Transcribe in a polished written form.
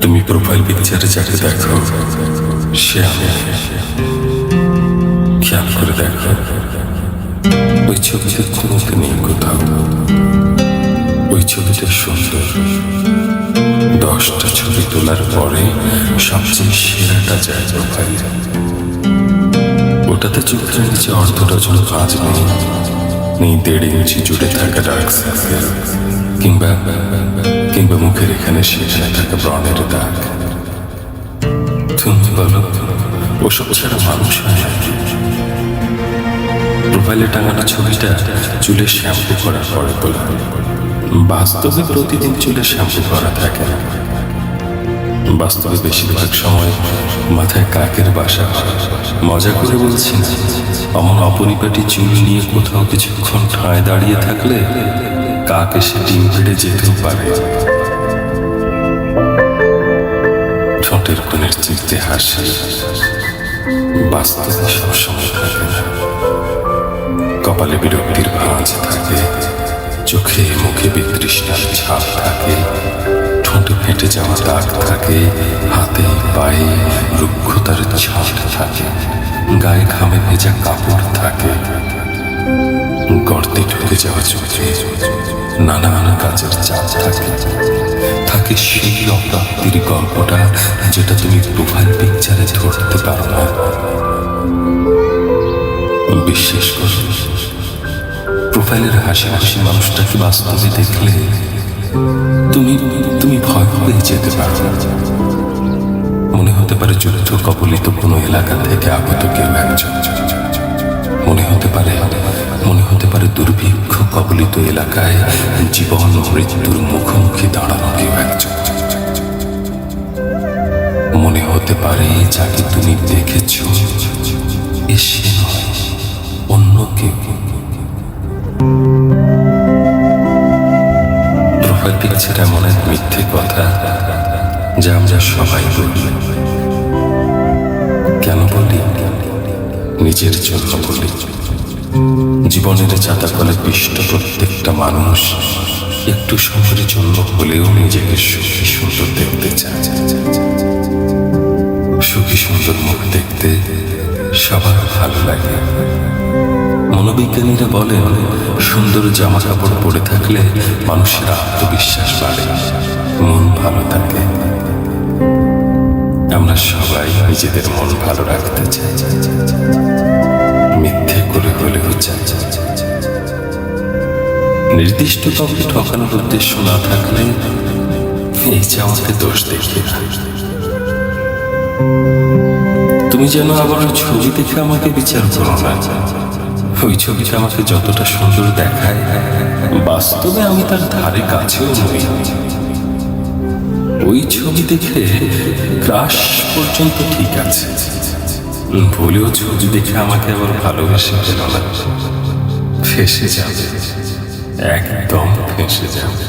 তুমি প্রোফাইল পিকচারে যাকে দেখো সে আমি। খেয়াল করে দেখো, ওই ছবিতে কোনো নেই কোথাও। ওই ছবিটা সুন্দর। 10টা ছবি তোলার পরে সবচেয়ে সেরাটা যায় প্রোফাইল। ওটাতে চোখের নিচে অর্ধ ডজন কাজ নেই, 1.5 ইঞ্চি জুড়ে থাকা ডার্ক সার্কেল, কিংবা মুখের এখানে সেখানে থাকা ব্রণের দাগ। তুমি বলো, ওসব ছাড়া মানুষ হয় না? প্রোফাইলে টাঙানো ছবিটা চুলে শ্যাম্পু করার পরে তোলা। বাস্তবে প্রতিদিন চুলে শ্যাম্পু করা থাকে না। বাস্তবে বেশিরভাগ সময় মাথায় কাকের বাসা হয়। মজা করে বলছি না, অমন অপরিপাটি চুল নিয়ে কোথাও কিছুক্ষণ ঠায় দাঁড়িয়ে থাকলে কাক এসে ডিম পেড়ে যেতেও পারে। ঠোঁটের কোণের চিরতে হাসি বাস্তবে সবসময় থাকে না। কপালে বিরক্তির ভাঁজ থাকে, চোখে মুখে বিতৃষ্ণার ছাপ থাকে, ঠোঁটে ফেটে যাওয়া দাগ থাকে, হাতে পায়ে রুক্ষতার ছাপ থাকে, গায়ে ঘামে ভেজা কাপড় থাকে, গর্তে ঢুকে যাওয়া চোখে নানান কাজের চাপ থাকে সেই অপ্রাপ্তির গল্পটা যেটা তুমি প্রোফাইল পিকচারে ধরতে পারো না। বিশ্বাস করো, প্রোফাইলের হাসি হাসি মানুষটাকে বাস্তবে দেখলে তুমি ভয় পেয়ে যেতে পারো। মনে হতে পারে যুদ্ধ কবলিত কোনো এলাকা থেকে আগত কেউ একজন। মনে হতে পারে দুর্ভিক্ষ কবলিত এলাকায় জীবন মৃত্যুর মুখোমুখি দাঁড়ানো কেউ একজন। মনে হতে পারে যাকে তুমি দেখেছ এসে নয়, অন্য কেউ। প্রোফাইল পিকচার এমন এক মিথ্যে কথা যা আমরা সবাই বলি। কেন বলি? নিজের জন্য বলি। জীবনের চাতাকলে পিষ্ট প্রত্যেকটা মানুষ একটু সময়ের জন্য হলেও নিজেকে সুখী সুন্দর দেখতে চায়। সুখী সুন্দর মুখ দেখতে সবার ভালো লাগে। মনোবিজ্ঞানীরা বলেন, সুন্দর জামা কাপড় পরে থাকলে মানুষের আত্মবিশ্বাস বাড়ে, মন ভালো থাকে। আমরা সবাই নিজেদের মন ভালো রাখতে চাই, মিথ্যে করে হলেও চাই। নির্দিষ্ট কাউকে ঠকানোর উদ্দেশ্য না থাকলে এই চাওয়াকে দোষ দেখবে না। তুমি যেন আবার ওই ছবি দেখে আমাকে বিচার করো না। ওই ছবিটা আমাকে যতটা সুন্দর দেখায়, বাস্তবে আমি তার ধারে কাছেও নই। ওই ছবি দেখে ক্রাশ পর্যন্ত ঠিক আছে, ভুলেও ছবি দেখে আমাকে আবার ভালোবেসে ফেলো না। ফেঁসে যাবে, একদম ফেঁসে যাবে।